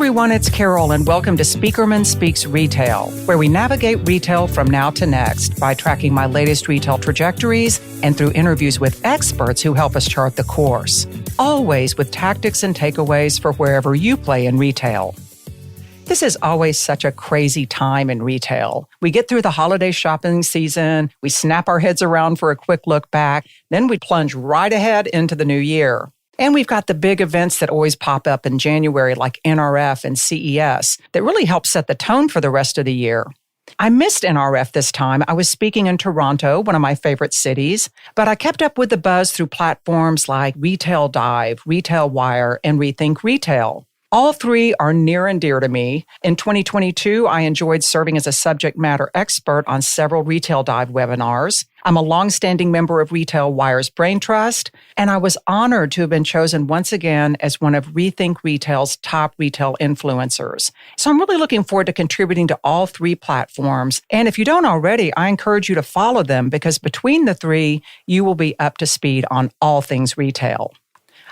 everyone, it's Carol, and welcome to Spieckerman Speaks Retail, where we navigate retail from now to next by tracking my latest retail trajectories and through interviews with experts who help us chart the course, always with tactics and takeaways for wherever you play in retail. This is always such a crazy time in retail. We get through the holiday shopping season, we snap our heads around for a quick look back, then we plunge right ahead into the new year. And we've got the big events that always pop up in January, like NRF and CES, that really help set the tone for the rest of the year. I missed NRF this time. I was speaking in Toronto, one of my favorite cities, but I kept up with the buzz through platforms like Retail Dive, Retail Wire, and Rethink Retail. All three are near and dear to me. In 2022, I enjoyed serving as a subject matter expert on several Retail Dive webinars. I'm a longstanding member of Retail Wire's Brain Trust, and I was honored to have been chosen once again as one of Rethink Retail's top retail influencers. So I'm really looking forward to contributing to all three platforms. And if you don't already, I encourage you to follow them because between the three, you will be up to speed on all things retail.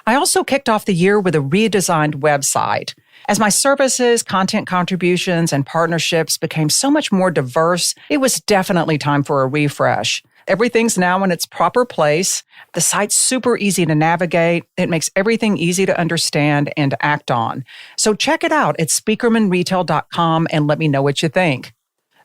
I also kicked off the year with a redesigned website. As my services, content contributions, and partnerships became so much more diverse, it was definitely time for a refresh. Everything's now in its proper place. The site's super easy to navigate. It makes everything easy to understand and to act on. So check it out at spieckermanretail.com and let me know what you think.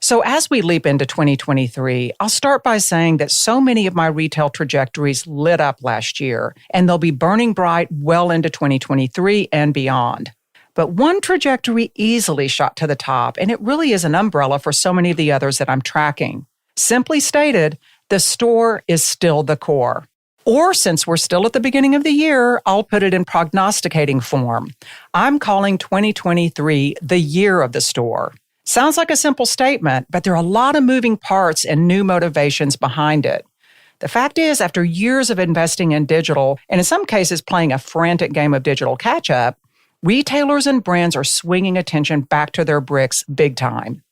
So as we leap into 2023, I'll start by saying that so many of my retail trajectories lit up last year, and they'll be burning bright well into 2023 and beyond. But one trajectory easily shot to the top, and it really is an umbrella for so many of the others that I'm tracking. Simply stated, the store is still the core. Or since we're still at the beginning of the year, I'll put it in prognosticating form. I'm calling 2023 the year of the store. Sounds like a simple statement, but there are a lot of moving parts and new motivations behind it. The fact is, after years of investing in digital, and in some cases playing a frantic game of digital catch-up, retailers and brands are swinging attention back to their bricks big time.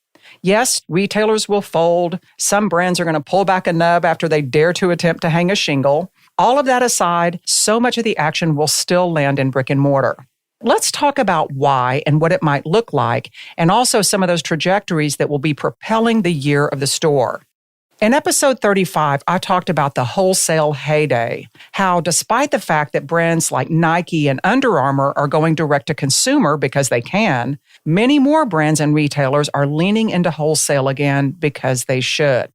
Yes, retailers will fold. Some brands are going to pull back a nub after they dare to attempt to hang a shingle. All of that aside, so much of the action will still land in brick and mortar. Let's talk about why and what it might look like, and also some of those trajectories that will be propelling the year of the store. In episode 35, I talked about the wholesale heyday, how despite the fact that brands like Nike and Under Armour are going direct to consumer because they can, many more brands and retailers are leaning into wholesale again because they should.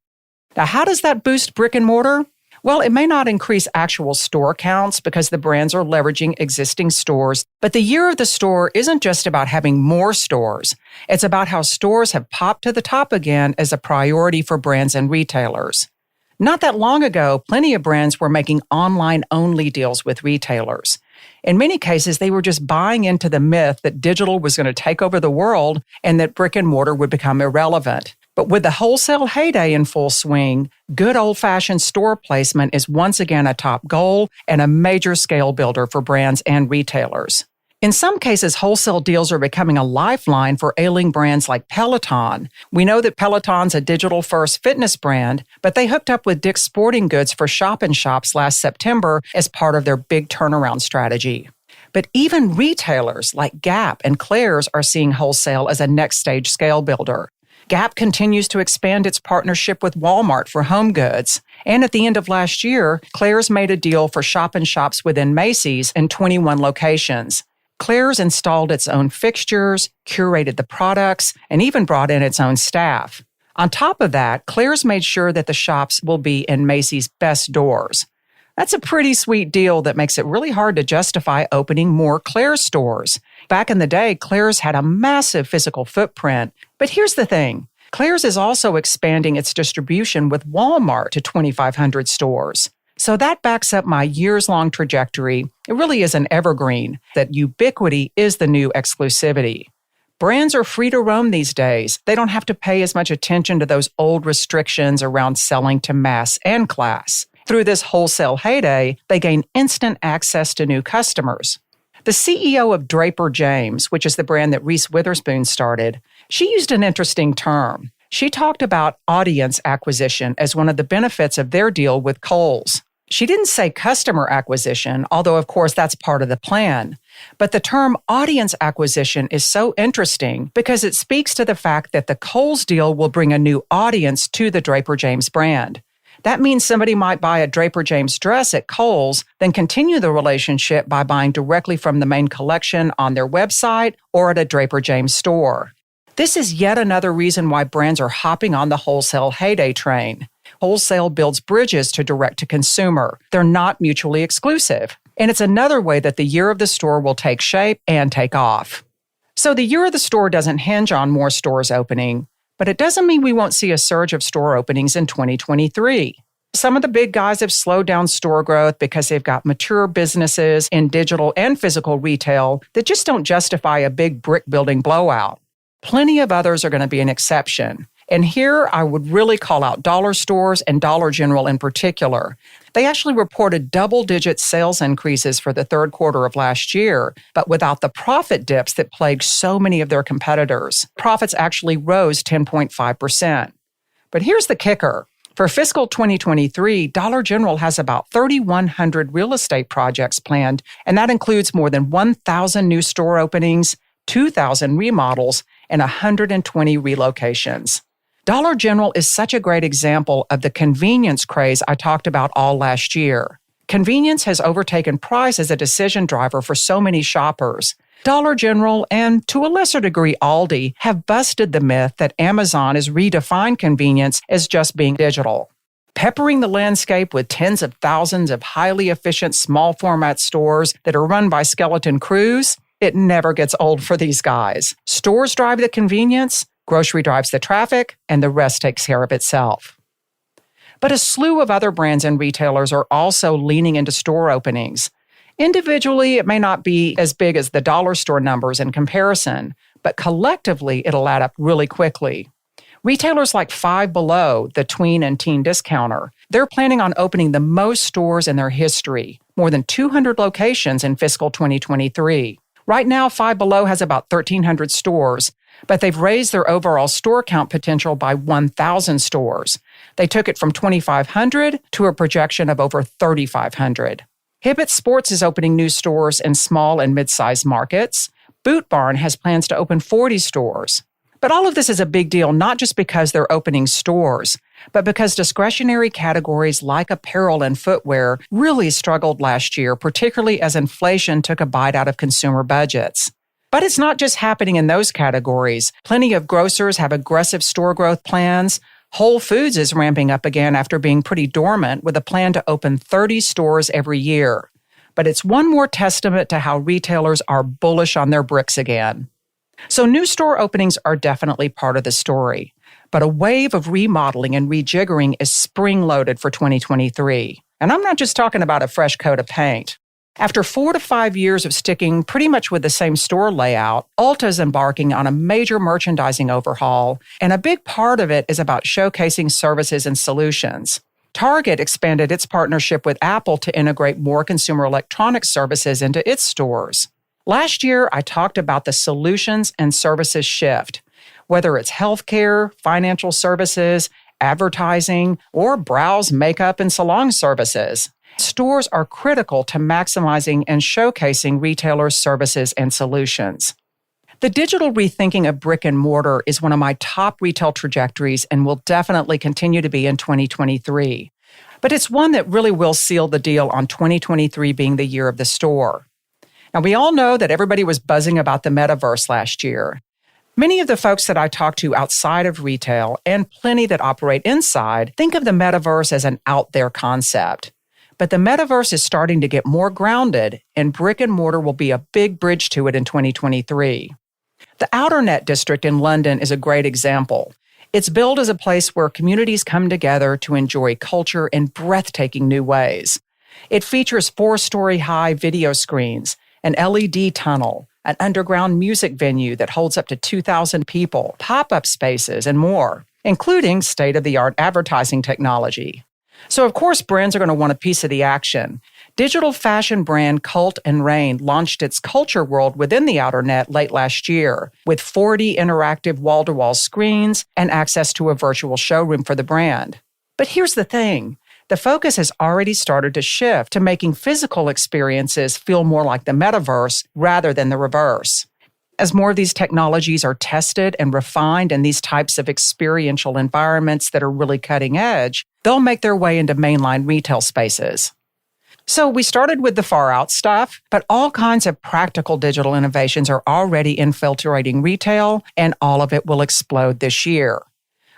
Now, how does that boost brick and mortar? Well, it may not increase actual store counts because the brands are leveraging existing stores, but the year of the store isn't just about having more stores. It's about how stores have popped to the top again as a priority for brands and retailers. Not that long ago, plenty of brands were making online-only deals with retailers. In many cases, they were just buying into the myth that digital was going to take over the world and that brick and mortar would become irrelevant. But with the wholesale heyday in full swing, good old-fashioned store placement is once again a top goal and a major scale builder for brands and retailers. In some cases, wholesale deals are becoming a lifeline for ailing brands like Peloton. We know that Peloton's a digital-first fitness brand, but they hooked up with Dick's Sporting Goods for shop-in-shops last September as part of their big turnaround strategy. But even retailers like Gap and Claire's are seeing wholesale as a next stage scale builder. Gap continues to expand its partnership with Walmart for home goods. And at the end of last year, Claire's made a deal for shop-in-shops within Macy's in 21 locations. Claire's installed its own fixtures, curated the products, and even brought in its own staff. On top of that, Claire's made sure that the shops will be in Macy's best doors. That's a pretty sweet deal that makes it really hard to justify opening more Claire's stores. Back in the day, Claire's had a massive physical footprint. But here's the thing. Claire's is also expanding its distribution with Walmart to 2,500 stores. So that backs up my years-long trajectory. It really is an evergreen, that ubiquity is the new exclusivity. Brands are free to roam these days. They don't have to pay as much attention to those old restrictions around selling to mass and class. Through this wholesale heyday, they gain instant access to new customers. The CEO of Draper James, which is the brand that Reese Witherspoon started, she used an interesting term. She talked about audience acquisition as one of the benefits of their deal with Kohl's. She didn't say customer acquisition, although of course that's part of the plan. But the term audience acquisition is so interesting because it speaks to the fact that the Kohl's deal will bring a new audience to the Draper James brand. That means somebody might buy a Draper James dress at Kohl's, then continue the relationship by buying directly from the main collection on their website or at a Draper James store. This is yet another reason why brands are hopping on the wholesale heyday train. Wholesale builds bridges to direct-to-consumer. They're not mutually exclusive. And it's another way that the year of the store will take shape and take off. So the year of the store doesn't hinge on more stores opening, but it doesn't mean we won't see a surge of store openings in 2023. Some of the big guys have slowed down store growth because they've got mature businesses in digital and physical retail that just don't justify a big brick building blowout. Plenty of others are going to be an exception. And here I would really call out dollar stores and Dollar General in particular. They actually reported double-digit sales increases for the third quarter of last year, but without the profit dips that plagued so many of their competitors. Profits actually rose 10.5%. But here's the kicker. For fiscal 2023, Dollar General has about 3,100 real estate projects planned, and that includes more than 1,000 new store openings, 2,000 remodels, and 120 relocations. Dollar General is such a great example of the convenience craze I talked about all last year. Convenience has overtaken price as a decision driver for so many shoppers. Dollar General and, to a lesser degree, Aldi have busted the myth that Amazon has redefined convenience as just being digital. Peppering the landscape with tens of thousands of highly efficient small-format stores that are run by skeleton crews, it never gets old for these guys. Stores drive the convenience, grocery drives the traffic, and the rest takes care of itself. But a slew of other brands and retailers are also leaning into store openings. Individually, it may not be as big as the dollar store numbers in comparison, but collectively, it'll add up really quickly. Retailers like Five Below, the tween and teen discounter, they're planning on opening the most stores in their history, more than 200 locations in fiscal 2023. Right now, Five Below has about 1,300 stores, but they've raised their overall store count potential by 1,000 stores. They took it from 2,500 to a projection of over 3,500. Hibbett Sports is opening new stores in small and mid-sized markets. Boot Barn has plans to open 40 stores. But all of this is a big deal not just because they're opening stores, but because discretionary categories like apparel and footwear really struggled last year, particularly as inflation took a bite out of consumer budgets. But it's not just happening in those categories. Plenty of grocers have aggressive store growth plans. Whole Foods is ramping up again after being pretty dormant with a plan to open 30 stores every year. But it's one more testament to how retailers are bullish on their bricks again. So new store openings are definitely part of the story. But a wave of remodeling and rejiggering is spring-loaded for 2023. And I'm not just talking about a fresh coat of paint. After 4 to 5 years of sticking pretty much with the same store layout, Ulta is embarking on a major merchandising overhaul, and a big part of it is about showcasing services and solutions. Target expanded its partnership with Apple to integrate more consumer electronics services into its stores. Last year, I talked about the solutions and services shift, whether it's healthcare, financial services, advertising, or brows, makeup, and salon services. Stores are critical to maximizing and showcasing retailers' services and solutions. The digital rethinking of brick and mortar is one of my top retail trajectories and will definitely continue to be in 2023. But it's one that really will seal the deal on 2023 being the year of the store. Now, we all know that everybody was buzzing about the metaverse last year. Many of the folks that I talk to outside of retail and plenty that operate inside think of the metaverse as an out-there concept. But the metaverse is starting to get more grounded, and brick and mortar will be a big bridge to it in 2023. The Outernet district in London is a great example. It's billed as a place where communities come together to enjoy culture in breathtaking new ways. It features 4-story high video screens, an LED tunnel, an underground music venue that holds up to 2,000 people, pop-up spaces, and more, including state-of-the-art advertising technology. So, of course, brands are going to want a piece of the action. Digital fashion brand Cult & Rain launched its culture world within the Outernet late last year, with 40 interactive wall-to-wall screens and access to a virtual showroom for the brand. But here's the thing. The focus has already started to shift to making physical experiences feel more like the metaverse rather than the reverse. As more of these technologies are tested and refined in these types of experiential environments that are really cutting edge, they'll make their way into mainline retail spaces. So we started with the far out stuff, but all kinds of practical digital innovations are already infiltrating retail, and all of it will explode this year.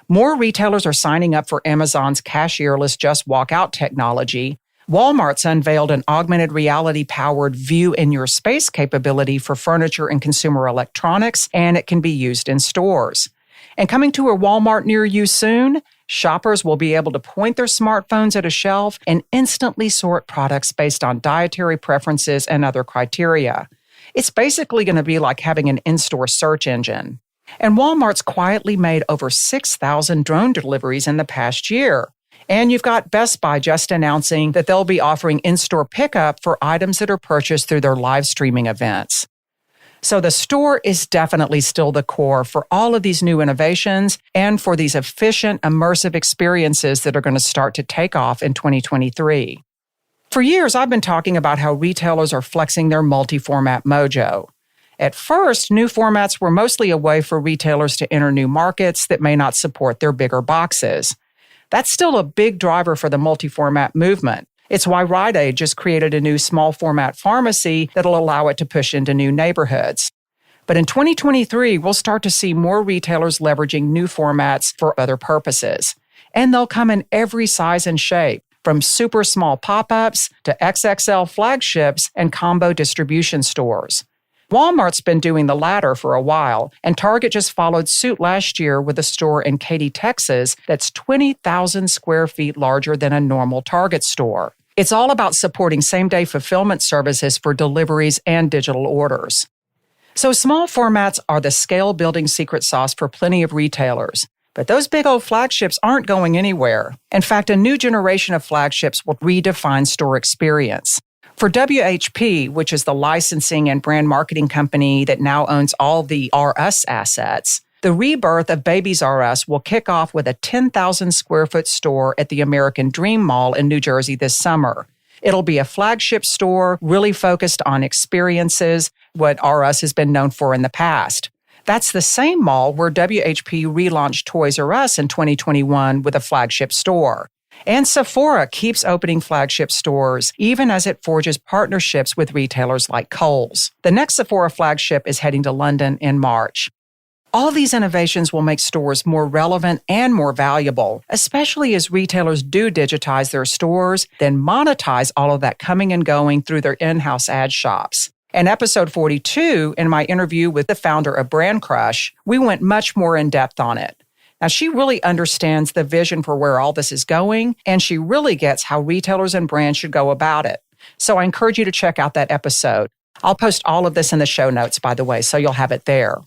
More retailers are signing up for Amazon's cashierless Just Walk Out technology. Walmart's unveiled an augmented reality-powered view in your space capability for furniture and consumer electronics, and it can be used in stores. And coming to a Walmart near you soon, shoppers will be able to point their smartphones at a shelf and instantly sort products based on dietary preferences and other criteria. It's basically going to be like having an in-store search engine. And Walmart's quietly made over 6,000 drone deliveries in the past year. And you've got Best Buy just announcing that they'll be offering in-store pickup for items that are purchased through their live streaming events. So the store is definitely still the core for all of these new innovations and for these efficient, immersive experiences that are going to start to take off in 2023. For years, I've been talking about how retailers are flexing their multi-format mojo. At first, new formats were mostly a way for retailers to enter new markets that may not support their bigger boxes. That's still a big driver for the multi-format movement. It's why Rite Aid just created a new small format pharmacy that'll allow it to push into new neighborhoods. But in 2023, we'll start to see more retailers leveraging new formats for other purposes. And they'll come in every size and shape, from super small pop-ups to XXL flagships and combo distribution stores. Walmart's been doing the latter for a while, and Target just followed suit last year with a store in Katy, Texas that's 20,000 square feet larger than a normal Target store. It's all about supporting same-day fulfillment services for deliveries and digital orders. So small formats are the scale-building secret sauce for plenty of retailers. But those big old flagships aren't going anywhere. In fact, a new generation of flagships will redefine store experience. For WHP, which is the licensing and brand marketing company that now owns all the RS assets, the rebirth of Babies R Us will kick off with a 10,000 square foot store at the American Dream Mall in New Jersey this summer. It'll be a flagship store really focused on experiences, what R Us has been known for in the past. That's the same mall where WHP relaunched Toys R Us in 2021 with a flagship store. And Sephora keeps opening flagship stores, even as it forges partnerships with retailers like Kohl's. The next Sephora flagship is heading to London in March. All these innovations will make stores more relevant and more valuable, especially as retailers do digitize their stores, then monetize all of that coming and going through their in-house ad shops. In episode 42, in my interview with the founder of Brand Crush, we went much more in depth on it. Now, she really understands the vision for where all this is going, and she really gets how retailers and brands should go about it. So I encourage you to check out that episode. I'll post all of this in the show notes, by the way, so you'll have it there.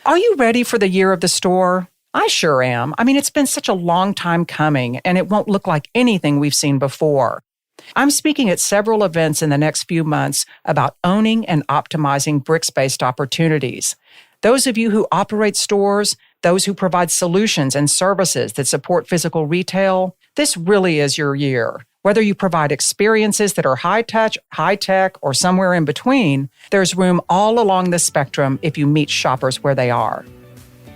Are you ready for the year of the store? I sure am. I mean, it's been such a long time coming, and it won't look like anything we've seen before. I'm speaking at several events in the next few months about owning and optimizing bricks-based opportunities. Those of you who operate stores, those who provide solutions and services that support physical retail, this really is your year. Whether you provide experiences that are high-touch, high-tech, or somewhere in between, there's room all along the spectrum if you meet shoppers where they are.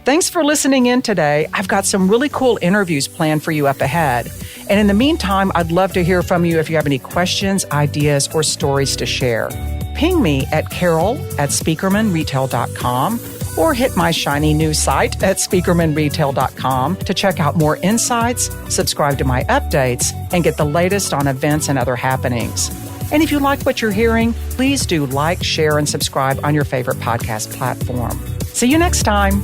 Thanks for listening in today. I've got some really cool interviews planned for you up ahead. And in the meantime, I'd love to hear from you if you have any questions, ideas, or stories to share. Ping me at carol@spieckermanretail.com or hit my shiny new site at spieckermanretail.com to check out more insights, subscribe to my updates, and get the latest on events and other happenings. And if you like what you're hearing, please do like, share, and subscribe on your favorite podcast platform. See you next time.